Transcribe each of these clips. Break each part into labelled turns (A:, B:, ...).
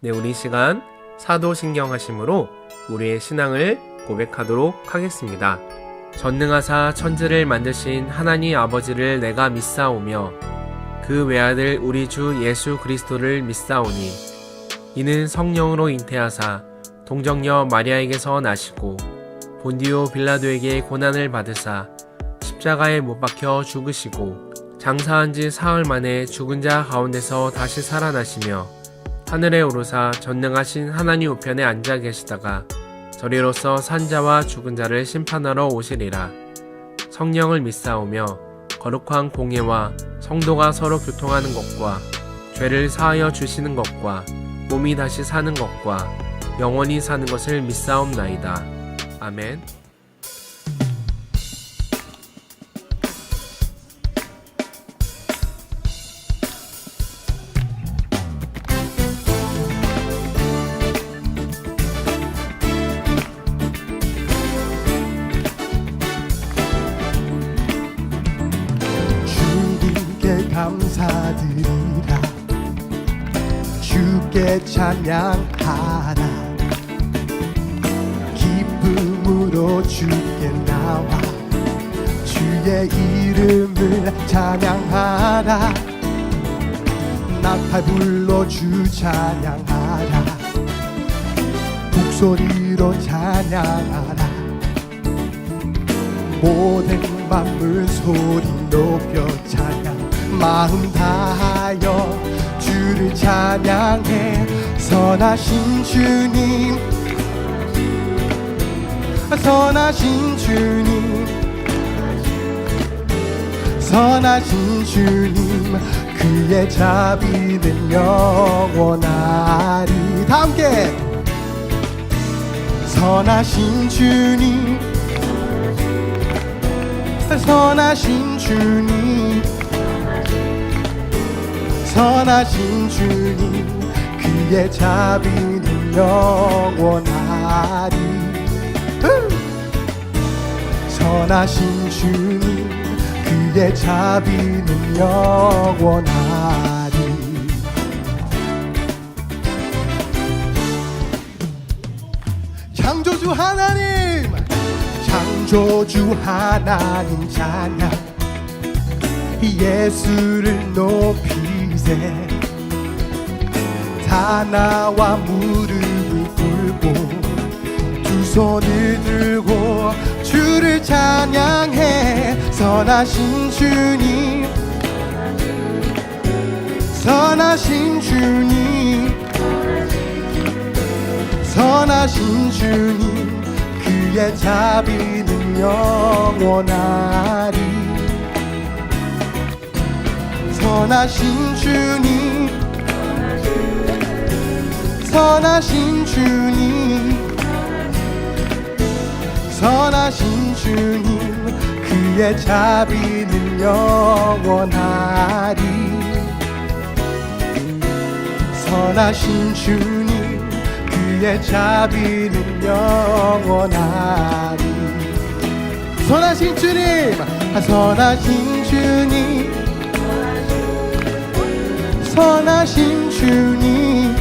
A: 네, 우리 시간 사도신경하심으로 우리의 신앙을 고백하도록 하겠습니다. 전능하사 천지를 만드신 하나님 아버지를 내가 믿사오며 그 외아들 우리 주 예수 그리스도를 믿사오니 이는 성령으로 잉태하사 동정녀 마리아에게서 나시고 본디오 빌라도에게 고난을 받으사 십자가에 못 박혀 죽으시고 장사한 지 사흘 만에 죽은 자 가운데서 다시 살아나시며 하늘에 오르사 전능하신 하나님 우편에 앉아 계시다가 저리로서 산자와 죽은 자를 심판하러 오시리라. 성령을 믿사오며 거룩한 공예와 성도가 서로 교통하는 것과 죄를 사하여 주시는 것과 몸이 다시 사는 것과 영원히 사는 것을 믿사옵나이다. 아멘.
B: 주님께 감사드리라. 주께 찬양하라. 기쁨으로 주께 나와 주의 이름을 찬양하라. 나팔불로 주 찬양하라. 북소리로 찬양하라. 모든 만물 소리 높여 찬양. 마음 다하여 주를 찬양해. 선하신 주님, 선하신 주님, 선하신 주님, 그의 자비는 영원하리. 다 함께. 선하신 주님, 선하신 주님, 선하신 주님, 그의 자비는 영원하리. 선하신 주님, 그의 자비는 영원하리. 창조주 하나님, 창조주 하나님 찬양. 예수를 높이세. 다 나와 무릎을 꿇고 두 손을 들고 주를 찬양해. 선하신 주님, 선하신 주님, 선하신 주님, 그의 자비는 영원하리. 선하신 주님, 선하신 주님, 선하신 주님, 그의 자비는 영원하리. 선하신 주님, 그의 자비는 영원하리. 선하신 주님, 선하신 주님, 선하신 주님,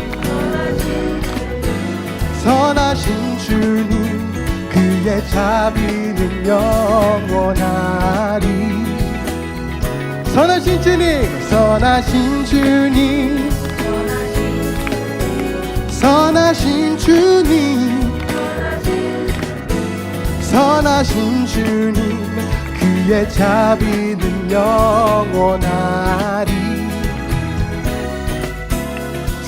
B: 선하신 주님, 그의 자비는 영원하리. 선하신 주님, 선하신 주님, 선하신 주님, 선하신 주님, 그의 자비는 영원하리.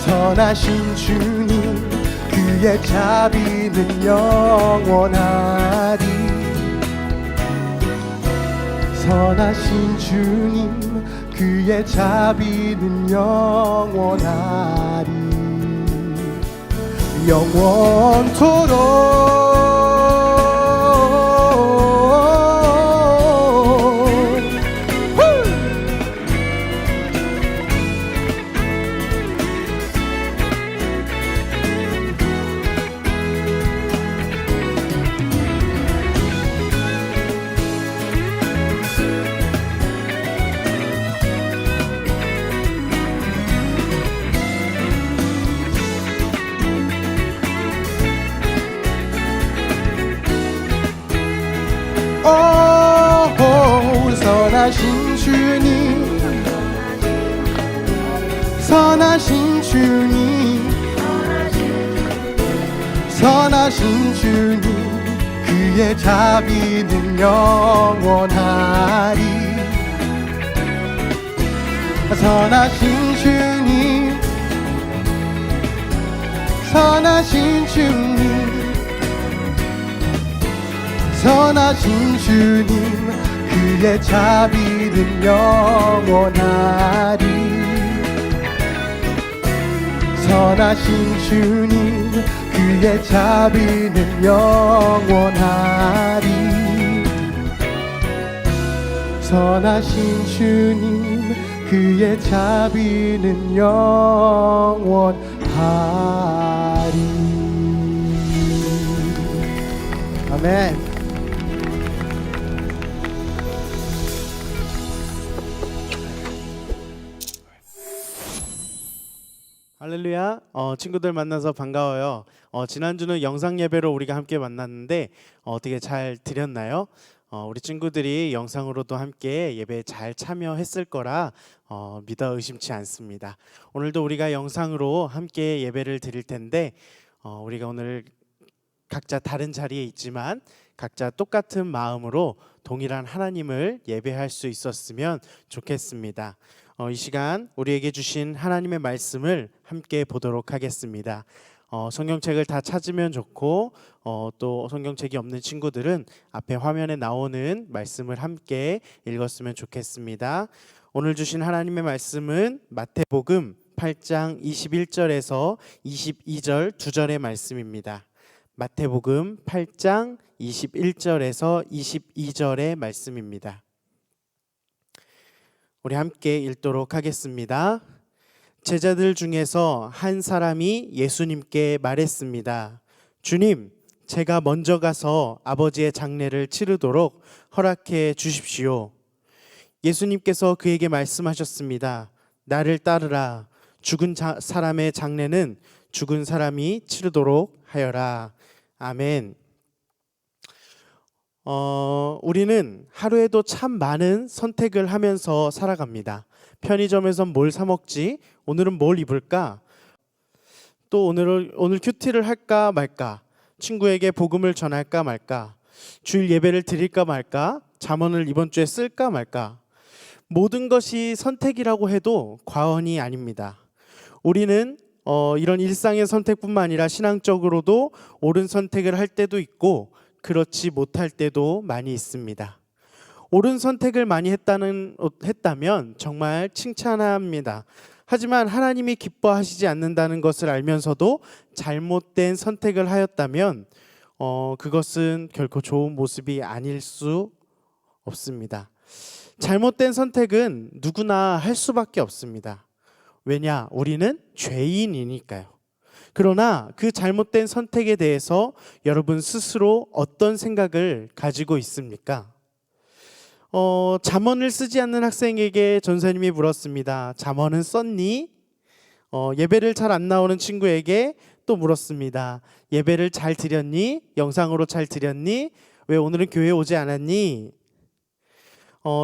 B: 선하신 주님, 그의 자비는 영원하리. 선하신 주님, 그의 자비는 영원하리. 영원토록. 선하신 주님, 선하신 주님, 선하신 주님, 그의 자비는 영원하리. 선하신 주님, 선하신 주님, 선하신 주님, 그의 자비는 영원하리. 선하신 주님, 그의 자비는 영원하리. 선하신 주님, 그의 자비는 영원하리. 아멘.
C: 할렐루야. 친구들 만나서 반가워요. 지난주는 영상 예배로 우리가 함께 만났는데 어떻게 잘 드렸나요? 우리 친구들이 영상으로도 함께 예배에 잘 참여했을 거라 믿어 의심치 않습니다. 오늘도 우리가 영상으로 함께 예배를 드릴 텐데 우리가 오늘 각자 다른 자리에 있지만 각자 똑같은 마음으로 동일한 하나님을 예배할 수 있었으면 좋겠습니다. 이 시간 우리에게 주신 하나님의 말씀을 함께 보도록 하겠습니다. 성경책을 다 찾으면 좋고 또 성경책이 없는 친구들은 앞에 화면에 나오는 말씀을 함께 읽었으면 좋겠습니다. 오늘 주신 하나님의 말씀은 마태복음 8장 21절에서 22절 두 절의 말씀입니다. 마태복음 8장 21절에서 22절의 말씀입니다. 우리 함께 읽도록 하겠습니다. 제자들 중에서 한 사람이 예수님께 말했습니다. 주님, 제가 먼저 가서 아버지의 장례를 치르도록 허락해 주십시오. 예수님께서 그에게 말씀하셨습니다. 나를 따르라. 죽은 사람의 장례는 죽은 사람이 치르도록 하여라. 아멘. 우리는 하루에도 참 많은 선택을 하면서 살아갑니다. 편의점에선 뭘 사 먹지? 오늘은 뭘 입을까? 또 오늘 큐티를 할까 말까? 친구에게 복음을 전할까 말까? 주일 예배를 드릴까 말까? 잠언을 이번 주에 쓸까 말까? 모든 것이 선택이라고 해도 과언이 아닙니다. 우리는 이런 일상의 선택뿐만 아니라 신앙적으로도 옳은 선택을 할 때도 있고 그렇지 못할 때도 많이 있습니다. 옳은 선택을 많이 했다면 정말 칭찬합니다. 하지만 하나님이 기뻐하시지 않는다는 것을 알면서도 잘못된 선택을 하였다면 그것은 결코 좋은 모습이 아닐 수 없습니다. 잘못된 선택은 누구나 할 수밖에 없습니다. 왜냐? 우리는 죄인이니까요. 그러나 그 잘못된 선택에 대해서 여러분 스스로 어떤 생각을 가지고 있습니까? 잠언을 쓰지 않는 학생에게 전사님이 물었습니다. 잠언은 썼니? 예배를 잘 안 나오는 친구에게 또 물었습니다. 예배를 잘 드렸니? 영상으로 잘 드렸니? 왜 오늘은 교회에 오지 않았니?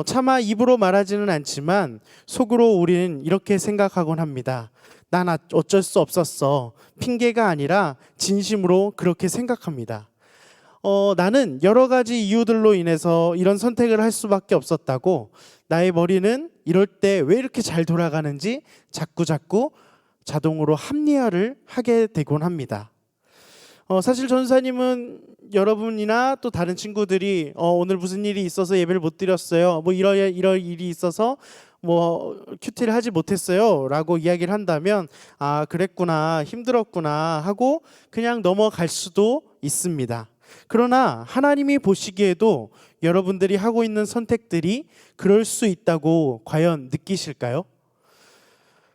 C: 차마 입으로 말하지는 않지만 속으로 우리는 이렇게 생각하곤 합니다. 난 어쩔 수 없었어. 핑계가 아니라 진심으로 그렇게 생각합니다. 나는 여러 가지 이유들로 인해서 이런 선택을 할 수밖에 없었다고, 나의 머리는 이럴 때 왜 이렇게 잘 돌아가는지 자꾸 자동으로 합리화를 하게 되곤 합니다. 사실 전사님은 여러분이나 또 다른 친구들이 오늘 무슨 일이 있어서 예배를 못 드렸어요, 뭐 이럴 일이 있어서 뭐 큐티를 하지 못했어요 라고 이야기를 한다면 아 그랬구나, 힘들었구나 하고 그냥 넘어갈 수도 있습니다. 그러나 하나님이 보시기에도 여러분들이 하고 있는 선택들이 그럴 수 있다고 과연 느끼실까요?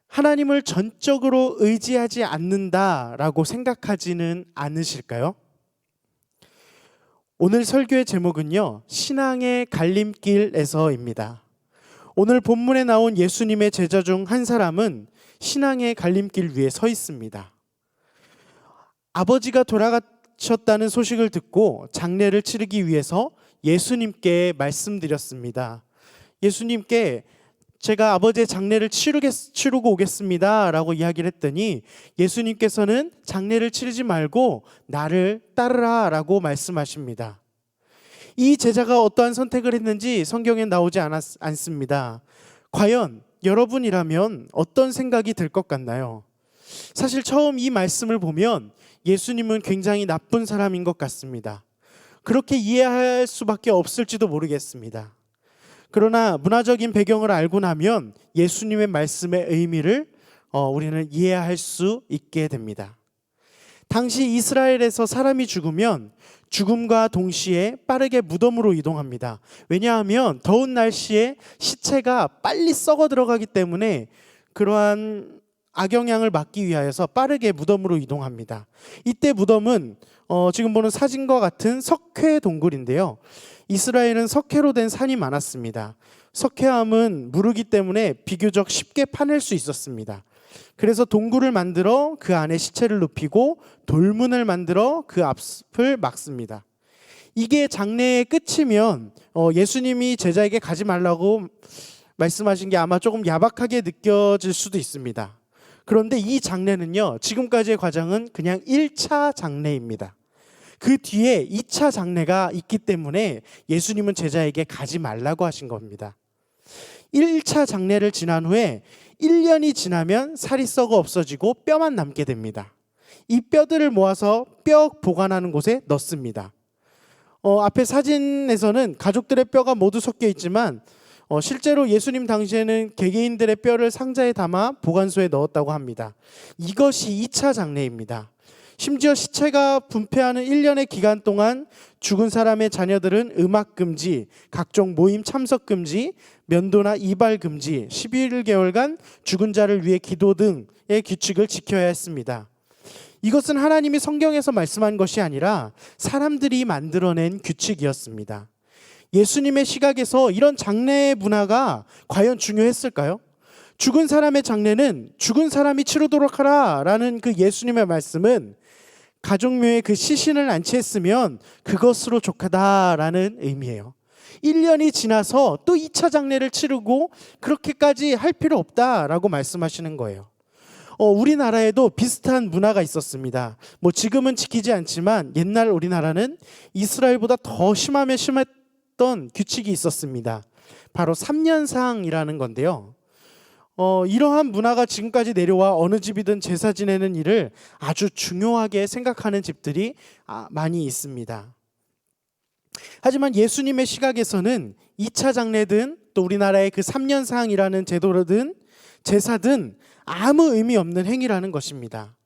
C: 하나님을 전적으로 의지하지 않는다라고 생각하지는 않으실까요? 오늘 설교의 제목은요, 신앙의 갈림길에서입니다. 오늘 본문에 나온 예수님의 제자 중 한 사람은 신앙의 갈림길 위에 서 있습니다. 아버지가 돌아가셨다는 소식을 듣고 장례를 치르기 위해서 예수님께 말씀드렸습니다. 예수님께 제가 아버지의 장례를 치르고 오겠습니다 라고 이야기를 했더니 예수님께서는 장례를 치르지 말고 나를 따르라 라고 말씀하십니다. 이 제자가 어떠한 선택을 했는지 성경에 나오지 않습니다. 과연 여러분이라면 어떤 생각이 들 것 같나요? 사실 처음 이 말씀을 보면 예수님은 굉장히 나쁜 사람인 것 같습니다. 그렇게 이해할 수밖에 없을지도 모르겠습니다. 그러나 문화적인 배경을 알고 나면 예수님의 말씀의 의미를 우리는 이해할 수 있게 됩니다. 당시 이스라엘에서 사람이 죽으면 죽음과 동시에 빠르게 무덤으로 이동합니다. 왜냐하면 더운 날씨에 시체가 빨리 썩어 들어가기 때문에 그러한 악영향을 막기 위하여서 빠르게 무덤으로 이동합니다. 이때 무덤은 지금 보는 사진과 같은 석회 동굴인데요. 이스라엘은 석회로 된 산이 많았습니다. 석회암은 무르기 때문에 비교적 쉽게 파낼 수 있었습니다. 그래서 동굴을 만들어 그 안에 시체를 눕히고 돌문을 만들어 그 앞을 막습니다. 이게 장례의 끝이면 예수님이 제자에게 가지 말라고 말씀하신 게 아마 조금 야박하게 느껴질 수도 있습니다. 그런데 이 장례는요, 지금까지의 과정은 그냥 1차 장례입니다. 그 뒤에 2차 장례가 있기 때문에 예수님은 제자에게 가지 말라고 하신 겁니다. 1차 장례를 지난 후에 1년이 지나면 살이 썩어 없어지고 뼈만 남게 됩니다. 이 뼈들을 모아서 뼈 보관하는 곳에 넣습니다. 앞에 사진에서는 가족들의 뼈가 모두 섞여 있지만 실제로 예수님 당시에는 개개인들의 뼈를 상자에 담아 보관소에 넣었다고 합니다. 이것이 2차 장례입니다. 심지어 시체가 분폐하는 1년의 기간 동안 죽은 사람의 자녀들은 음악 금지, 각종 모임 참석 금지, 면도나 이발 금지, 11개월간 죽은 자를 위해 기도 등의 규칙을 지켜야 했습니다. 이것은 하나님이 성경에서 말씀한 것이 아니라 사람들이 만들어낸 규칙이었습니다. 예수님의 시각에서 이런 장례의 문화가 과연 중요했을까요? 죽은 사람의 장례는 죽은 사람이 치르도록 하라 라는 그 예수님의 말씀은 가족묘에 그 시신을 안치했으면 그것으로 족하다라는 의미예요. 1년이 지나서 또 2차 장례를 치르고 그렇게까지 할 필요 없다라고 말씀하시는 거예요. 우리나라에도 비슷한 문화가 있었습니다. 지금은 지키지 않지만 옛날 우리나라는 이스라엘보다 더 심하면 심했던 규칙이 있었습니다. 바로 3년상이라는 건데요. 이러한 문화가 지금까지 내려와 어느 집이든 제사 지내는 일을 아주 중요하게 생각하는 집들이 많이 있습니다. 하지만 예수님의 시각에서는 2차 장례든 또 우리나라의 그 3년상이라는 제도든 제사든 아무 의미 없는 행위라는 것입니다.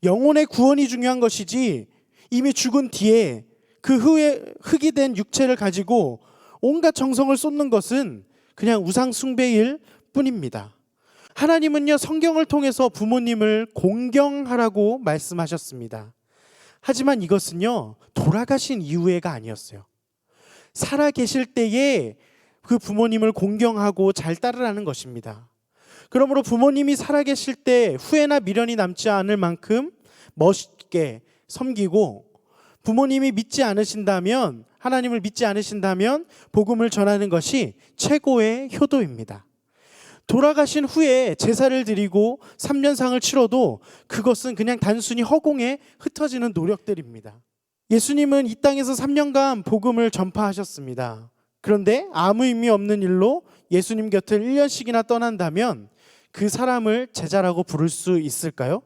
C: 영혼의 구원이 중요한 것이지 이미 죽은 뒤에 그 후에 흙이 된 육체를 가지고 온갖 정성을 쏟는 것은 그냥 우상 숭배일 뿐입니다. 하나님은요, 성경을 통해서 부모님을 공경하라고 말씀하셨습니다. 하지만 이것은요, 돌아가신 이후에가 아니었어요. 살아 계실 때에 그 부모님을 공경하고 잘 따르라는 것입니다. 그러므로 부모님이 살아 계실 때 후회나 미련이 남지 않을 만큼 멋있게 섬기고, 부모님이 믿지 않으신다면, 하나님을 믿지 않으신다면 복음을 전하는 것이 최고의 효도입니다. 돌아가신 후에 제사를 드리고 3년상을 치러도 그것은 그냥 단순히 허공에 흩어지는 노력들입니다. 예수님은 이 땅에서 3년간 복음을 전파하셨습니다. 그런데 아무 의미 없는 일로 예수님 곁을 1년씩이나 떠난다면 그 사람을 제자라고 부를 수 있을까요?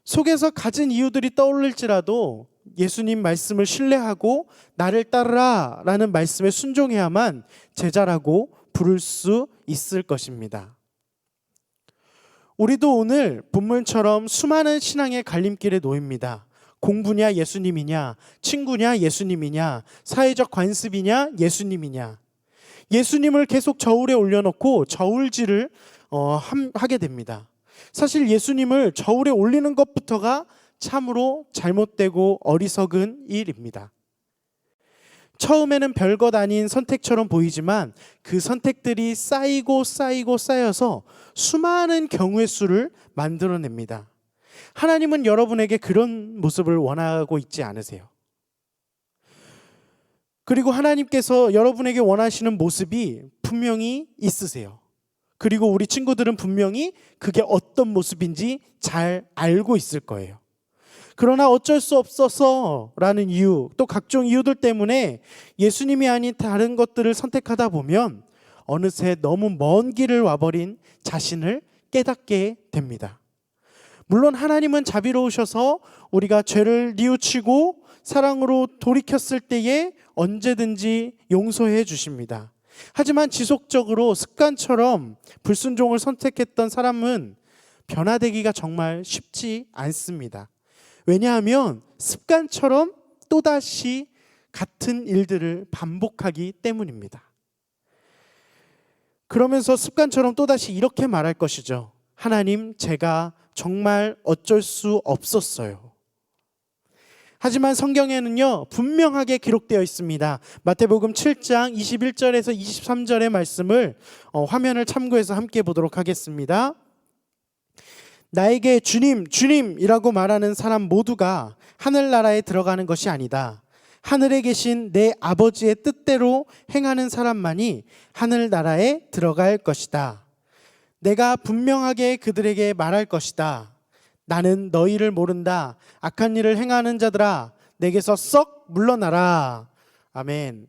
C: 속에서 가진 이유들이 떠올릴지라도 예수님 말씀을 신뢰하고 나를 따르라 라는 말씀에 순종해야만 제자라고 부를 수 있을 것입니다. 우리도 오늘 본문처럼 수많은 신앙의 갈림길에 놓입니다. 공부냐 예수님이냐, 친구냐 예수님이냐, 사회적 관습이냐 예수님이냐. 예수님을 계속 저울에 올려놓고 저울질을 하게 됩니다. 사실 예수님을 저울에 올리는 것부터가 참으로 잘못되고 어리석은 일입니다. 처음에는 별것 아닌 선택처럼 보이지만 그 선택들이 쌓여서 수많은 경우의 수를 만들어냅니다. 하나님은 여러분에게 그런 모습을 원하고 있지 않으세요. 그리고 하나님께서 여러분에게 원하시는 모습이 분명히 있으세요. 그리고 우리 친구들은 분명히 그게 어떤 모습인지 잘 알고 있을 거예요. 그러나 어쩔 수 없어서라는 이유, 또 각종 이유들 때문에 예수님이 아닌 다른 것들을 선택하다 보면 어느새 너무 먼 길을 와버린 자신을 깨닫게 됩니다. 물론 하나님은 자비로우셔서 우리가 죄를 뉘우치고 사랑으로 돌이켰을 때에 언제든지 용서해 주십니다. 하지만 지속적으로 습관처럼 불순종을 선택했던 사람은 변화되기가 정말 쉽지 않습니다. 왜냐하면 습관처럼 또다시 같은 일들을 반복하기 때문입니다. 그러면서 습관처럼 또다시 이렇게 말할 것이죠. 하나님, 제가 정말 어쩔 수 없었어요. 하지만 성경에는요, 분명하게 기록되어 있습니다. 마태복음 7장 21절에서 23절의 말씀을 화면을 참고해서 함께 보도록 하겠습니다. 나에게 주님, 주님이라고 말하는 사람 모두가 하늘나라에 들어가는 것이 아니다. 하늘에 계신 내 아버지의 뜻대로 행하는 사람만이 하늘나라에 들어갈 것이다. 내가 분명하게 그들에게 말할 것이다. 나는 너희를 모른다. 악한 일을 행하는 자들아, 내게서 썩 물러나라. 아멘.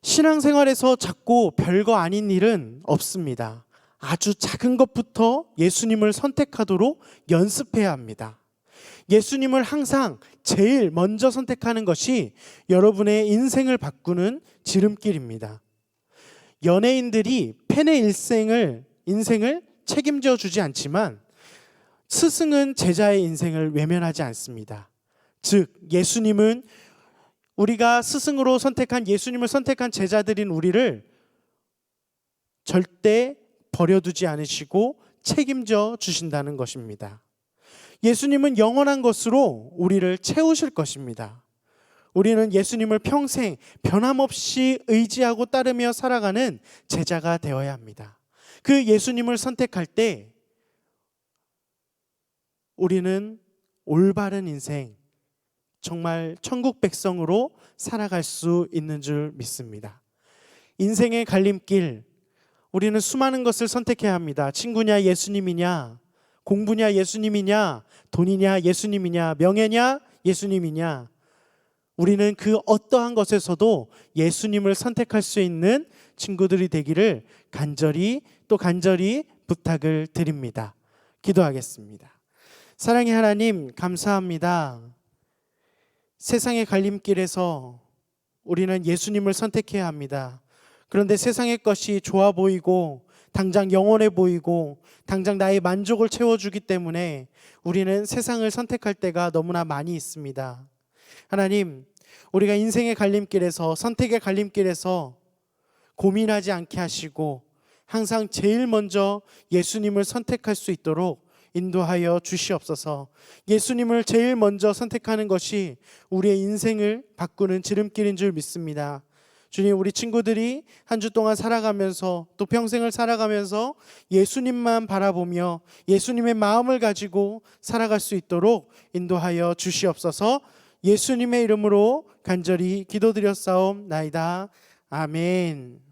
C: 신앙생활에서 자꾸 별거 아닌 일은 없습니다. 아주 작은 것부터 예수님을 선택하도록 연습해야 합니다. 예수님을 항상 제일 먼저 선택하는 것이 여러분의 인생을 바꾸는 지름길입니다. 연예인들이 팬의 인생을 책임져 주지 않지만 스승은 제자의 인생을 외면하지 않습니다. 즉, 예수님은 우리가 스승으로 선택한 예수님을 선택한 제자들인 우리를 절대 버려두지 않으시고 책임져 주신다는 것입니다. 예수님은 영원한 것으로 우리를 채우실 것입니다. 우리는 예수님을 평생 변함없이 의지하고 따르며 살아가는 제자가 되어야 합니다. 그 예수님을 선택할 때 우리는 올바른 인생, 정말 천국 백성으로 살아갈 수 있는 줄 믿습니다. 인생의 갈림길, 우리는 수많은 것을 선택해야 합니다. 친구냐 예수님이냐, 공부냐 예수님이냐, 돈이냐 예수님이냐, 명예냐 예수님이냐. 우리는 그 어떠한 것에서도 예수님을 선택할 수 있는 친구들이 되기를 간절히 부탁을 드립니다. 기도하겠습니다. 사랑의 하나님, 감사합니다. 세상의 갈림길에서 우리는 예수님을 선택해야 합니다. 그런데 세상의 것이 좋아 보이고 당장 영원해 보이고 당장 나의 만족을 채워주기 때문에 우리는 세상을 선택할 때가 너무나 많이 있습니다. 하나님, 우리가 인생의 갈림길에서, 선택의 갈림길에서 고민하지 않게 하시고 항상 제일 먼저 예수님을 선택할 수 있도록 인도하여 주시옵소서. 예수님을 제일 먼저 선택하는 것이 우리의 인생을 바꾸는 지름길인 줄 믿습니다. 주님, 우리 친구들이 한 주 동안 살아가면서 또 평생을 살아가면서 예수님만 바라보며 예수님의 마음을 가지고 살아갈 수 있도록 인도하여 주시옵소서. 예수님의 이름으로 간절히 기도드렸사옵나이다. 아멘.